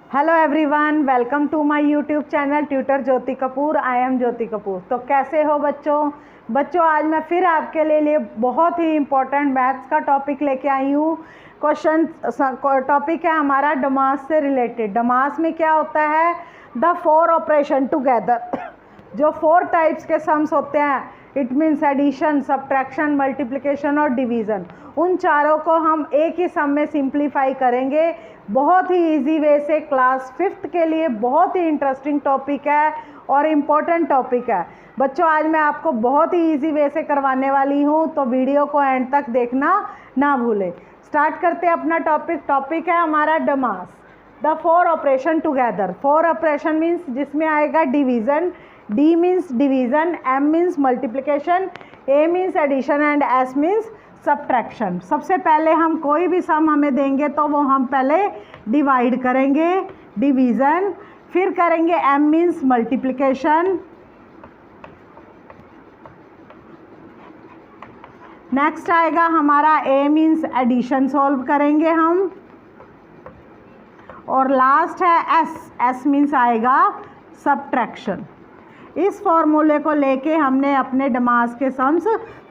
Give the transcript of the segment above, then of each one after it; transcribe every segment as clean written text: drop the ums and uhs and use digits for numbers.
Hello everyone, welcome to my YouTube channel tutor Jyoti Kapoor. I am Jyoti Kapoor. तो कैसे हो बच्चों आज मैं फिर आपके लिए बहुत ही इम्पोर्टेंट मैथ्स का टॉपिक लेके आई हूँ। क्वेश्चन टॉपिक है हमारा डमास से रिलेटेड। डमास में क्या होता है? The four operation together. जो फोर टाइप्स के सम्स होते हैं, it means addition, subtraction, multiplication और डिवीज़न, उन चारों को हम एक ही सम में सिंप्लीफाई करेंगे बहुत ही इजी वे से। क्लास 5th के लिए बहुत ही इंटरेस्टिंग टॉपिक है और इम्पोर्टेंट टॉपिक है बच्चों। आज मैं आपको बहुत ही इजी वे से करवाने वाली हूँ, तो वीडियो को एंड तक देखना ना भूलें। स्टार्ट करते हैं अपना टॉपिक है हमारा DMAS, the four operation together. Four operation means जिसमें आएगा division, D means division, M means multiplication, A means addition and S means subtraction. सबसे पहले हम कोई भी सम हमें देंगे तो वो हम पहले डिवाइड करेंगे, डिवीज़न, फिर करेंगे एम मीन्स मल्टीप्लिकेशन, नेक्स्ट आएगा हमारा ए मीन्स एडिशन सॉल्व करेंगे हम, और लास्ट है एस मीन्स आएगा सब्ट्रैक्शन। इस फॉर्मूले को लेके हमने अपने डमास के सम्स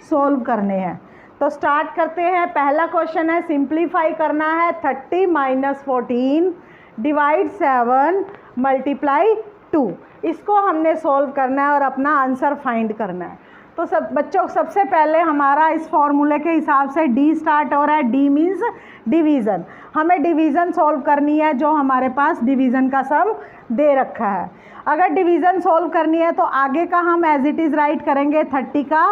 सोल्व करने हैं। तो स्टार्ट करते हैं। पहला क्वेश्चन है सिंप्लीफाई करना है 30 - 14 डिवाइड 7 मल्टीप्लाई 2। इसको हमने सोल्व करना है और अपना आंसर फाइंड करना है। तो बच्चों सबसे पहले हमारा इस फॉर्मूले के हिसाब से डी स्टार्ट हो रहा है। D means division. हमें डिवीज़न सोल्व करनी है जो हमारे पास डिवीज़न का सम दे रखा है। अगर डिवीज़न सोल्व करनी है तो आगे का हम एज इट इज़ राइट करेंगे 30 का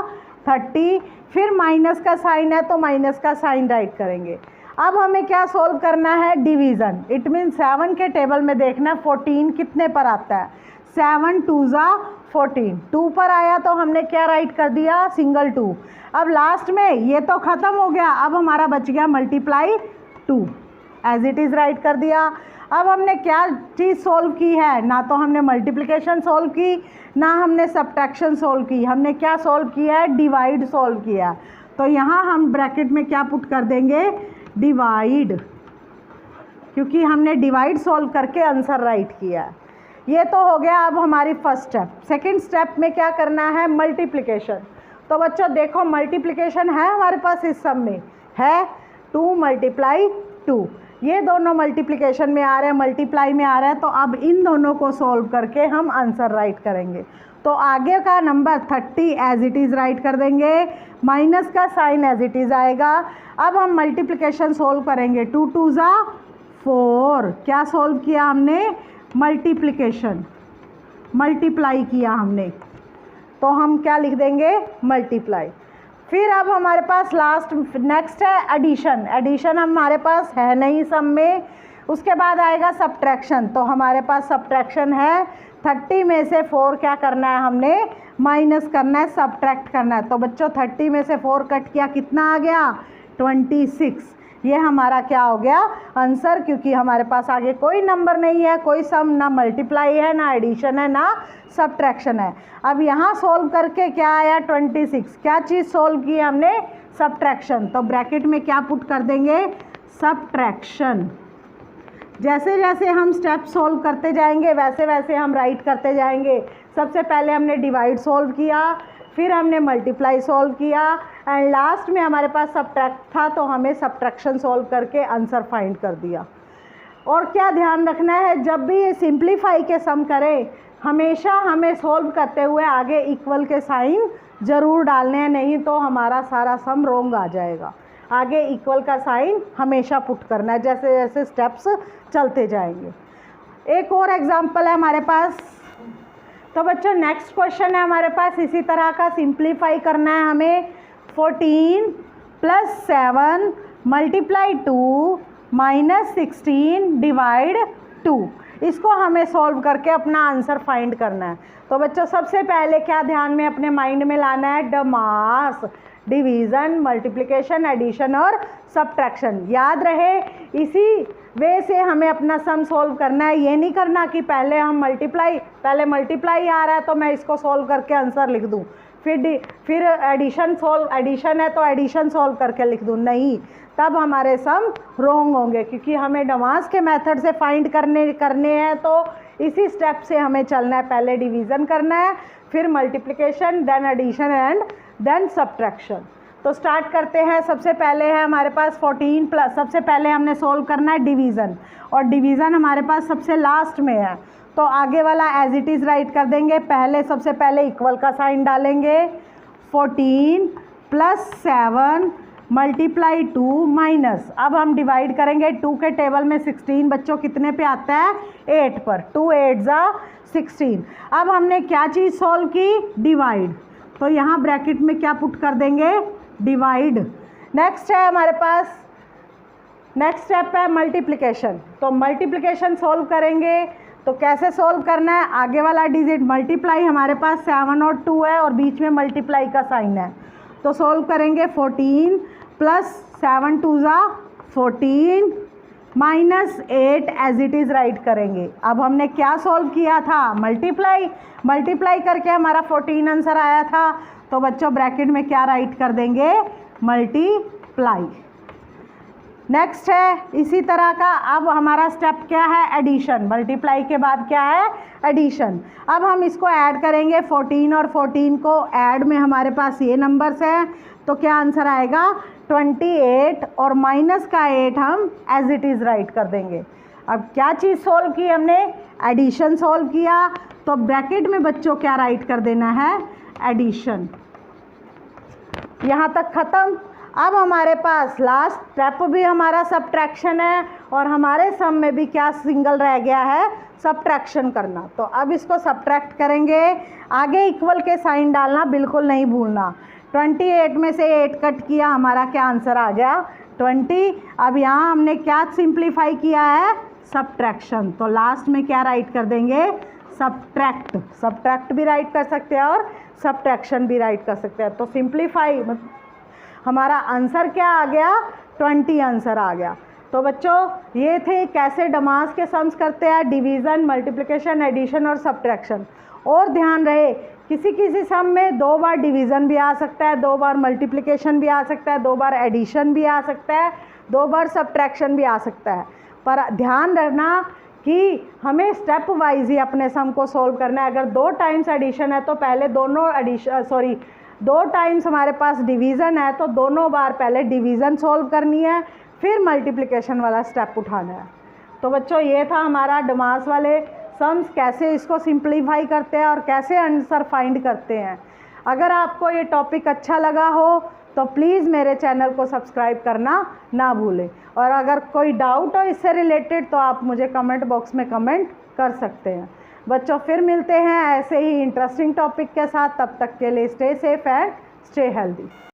30, फिर माइनस का साइन है तो माइनस का साइन राइट करेंगे। अब हमें क्या सोल्व करना है? डिवीज़न। इट मीन 7 के टेबल में देखना 14 कितने पर आता है। 7 2 = 14, 2 पर आया तो हमने क्या राइट कर दिया? सिंगल 2। अब लास्ट में ये तो ख़त्म हो गया, अब हमारा बच गया multiply 2, as it is write कर दिया। अब हमने क्या चीज़ सोल्व की है? ना तो हमने मल्टीप्लिकेशन सोल्व की, ना हमने सब्ट्रैक्शन सोल्व की, हमने क्या सोल्व किया है? डिवाइड सोल्व किया। तो यहाँ हम ब्रैकेट में क्या पुट कर देंगे? डिवाइड, क्योंकि हमने डिवाइड सोल्व करके आंसर राइट किया। ये तो हो गया अब हमारी फर्स्ट स्टेप। सेकंड स्टेप में क्या करना है? मल्टीप्लिकेशन। तो बच्चों देखो मल्टीप्लिकेशन है हमारे पास इस सम में है 2 × 2। ये दोनों मल्टीप्लिकेशन में आ रहे हैं, मल्टीप्लाई में आ रहा है, तो अब इन दोनों को सॉल्व करके हम आंसर राइट करेंगे। तो आगे का number 30 as it is write कर देंगे, माइनस का साइन एज इट इज़ आएगा। अब हम मल्टीप्लिकेशन सोल्व करेंगे। 2 2 = 4। क्या सोल्व किया हमने? मल्टीप्लिकेशन, मल्टीप्लाई किया हमने, तो हम क्या लिख देंगे? मल्टीप्लाई। फिर अब हमारे पास लास्ट नेक्स्ट है एडिशन। एडिशन हमारे पास है नहीं सम में। उसके बाद आएगा सब्ट्रैक्शन। तो हमारे पास सब्ट्रैक्शन है 30 में से 4 क्या करना है? हमने माइनस करना है, सब्ट्रैक्ट करना है। तो बच्चों 30 में से 4 कट किया, कितना आ गया? 26। ये हमारा क्या हो गया? आंसर, क्योंकि हमारे पास आगे कोई नंबर नहीं है, कोई सम, ना मल्टीप्लाई है, ना एडिशन है, ना सब्ट्रैक्शन है। अब यहाँ सोल्व करके क्या आया? 26। क्या चीज़ सोल्व की हमने? सब्ट्रैक्शन। तो ब्रैकेट में क्या पुट कर देंगे? सब्ट्रैक्शन। जैसे जैसे हम स्टेप सोल्व करते जाएंगे वैसे वैसे हम राइट करते जाएंगे। सबसे पहले हमने डिवाइड सोल्व किया, फिर हमने मल्टीप्लाई सोल्व किया, एंड लास्ट में हमारे पास सब्ट्रैक्ट था तो हमें सब्ट्रैक्शन सोल्व करके आंसर फाइंड कर दिया। और क्या ध्यान रखना है, जब भी ये सिंप्लीफाई के सम करें हमेशा हमें सोल्व करते हुए आगे इक्वल के साइन ज़रूर डालने हैं, नहीं तो हमारा सारा सम रोंग आ जाएगा। आगे इक्वल का साइन हमेशा पुट करना है जैसे जैसे स्टेप्स चलते जाएंगे। एक और एग्जांपल है हमारे पास। तो बच्चों नेक्स्ट क्वेश्चन है हमारे पास इसी तरह का, सिंप्लीफाई करना है हमें। 14 + 7 मल्टीप्लाई 2 - 16 डिवाइड 2। इसको हमें सॉल्व करके अपना आंसर फाइंड करना है। तो बच्चों सबसे पहले क्या ध्यान में अपने माइंड में लाना है? डमास, डिवीज़न, मल्टीप्लिकेशन, एडिशन और सब्ट्रैक्शन। याद रहे इसी वे से हमें अपना सम सोल्व करना है। ये नहीं करना कि पहले मल्टीप्लाई आ रहा है तो मैं इसको सोल्व करके आंसर लिख दूँ, फिर एडिशन है तो एडिशन सॉल्व करके लिख दूँ, नहीं, तब हमारे सम रॉन्ग होंगे, क्योंकि हमें डमास के मेथड से फाइंड करने हैं तो इसी स्टेप से हमें चलना है। पहले डिवीज़न करना है, फिर multiplication, then addition and then subtraction. तो स्टार्ट करते हैं। सबसे पहले है हमारे पास 14 प्लस, सबसे पहले हमने सोल्व करना है डिवीज़न, और डिवीज़न हमारे पास सबसे लास्ट में है, तो आगे वाला एज इट इज़ राइट कर देंगे। सबसे पहले इक्वल का साइन डालेंगे, 14 + 7 मल्टीप्लाई 2 माइनस, अब हम डिवाइड करेंगे 2 के टेबल में 16 बच्चों कितने पे आता है, 8 पर, 2 8 ज़ा 16। अब हमने क्या चीज़ सॉल्व की, डिवाइड, तो यहाँ ब्रैकेट में क्या पुट कर देंगे, डिवाइड। नेक्स्ट है हमारे पास, नेक्स्ट स्टेप है मल्टीप्लिकेशन, तो मल्टीप्लिकेशन सॉल्व करेंगे। तो कैसे सॉल्व करना है, आगे वाला डिजिट मल्टीप्लाई, हमारे पास 7 और 2 है और बीच में मल्टीप्लाई का साइन है, तो सॉल्व करेंगे 14 + 7 2 ज़ा 14 minus 8 as it is write करेंगे। अब हमने क्या सॉल्व किया था, मल्टीप्लाई करके हमारा 14 आंसर आया था, तो बच्चों ब्रैकेट में क्या राइट कर देंगे, मल्टीप्लाई। नेक्स्ट है इसी तरह का, अब हमारा स्टेप क्या है, एडिशन, मल्टीप्लाई के बाद क्या है, एडिशन। अब हम इसको ऐड करेंगे, 14 और 14 को ऐड में हमारे पास ये नंबर्स हैं, तो क्या आंसर आएगा, 28, और माइनस का 8 हम एज इट इज़ राइट कर देंगे। अब क्या चीज़ सॉल्व की हमने, एडिशन सॉल्व किया, तो ब्रैकेट में बच्चों क्या राइट कर देना है, एडिशन। यहाँ तक ख़त्म। अब हमारे पास लास्ट स्टेप भी हमारा सब्ट्रैक्शन है, और हमारे सम में भी क्या सिंगल रह गया है, सब्ट्रैक्शन करना। तो अब इसको सब्ट्रैक्ट करेंगे, आगे इक्वल के साइन डालना बिल्कुल नहीं भूलना। 28 में से 8 कट किया, हमारा क्या आंसर आ गया, 20। अब यहाँ हमने क्या सिंप्लीफाई किया है, सब्ट्रैक्शन, तो लास्ट में क्या राइट कर देंगे, सब्ट्रैक्ट भी राइट कर सकते हैं और सब्ट्रैक्शन भी राइट कर सकते हैं। तो सिंप्लीफाई हमारा आंसर क्या आ गया, 20 आंसर आ गया। तो बच्चों ये थे कैसे डमास के सम्स करते हैं, डिवीज़न, मल्टीप्लिकेशन, एडिशन और सब्ट्रैक्शन। और ध्यान रहे किसी सम में 2 बार डिवीज़न भी आ सकता है, 2 बार मल्टीप्लिकेशन भी आ सकता है, 2 बार एडिशन भी आ सकता है, 2 बार सब्ट्रैक्शन भी आ सकता है। पर ध्यान रखना कि हमें स्टेप वाइज ही अपने सम को सॉल्व करना है। अगर 2 टाइम्स एडिशन है तो पहले 2 टाइम्स हमारे पास डिवीज़न है तो दोनों बार पहले डिवीज़न सॉल्व करनी है, फिर मल्टीप्लिकेशन वाला स्टेप उठाना है। तो बच्चों ये था हमारा डमास वाले सम्स, कैसे इसको सिंप्लीफाई करते हैं और कैसे आंसर फाइंड करते हैं। अगर आपको ये टॉपिक अच्छा लगा हो तो प्लीज़ मेरे चैनल को सब्सक्राइब करना ना भूलें, और अगर कोई डाउट हो इससे रिलेटेड तो आप मुझे कमेंट बॉक्स में कमेंट कर सकते हैं। बच्चों फिर मिलते हैं ऐसे ही इंटरेस्टिंग टॉपिक के साथ, तब तक के लिए stay safe and stay healthy.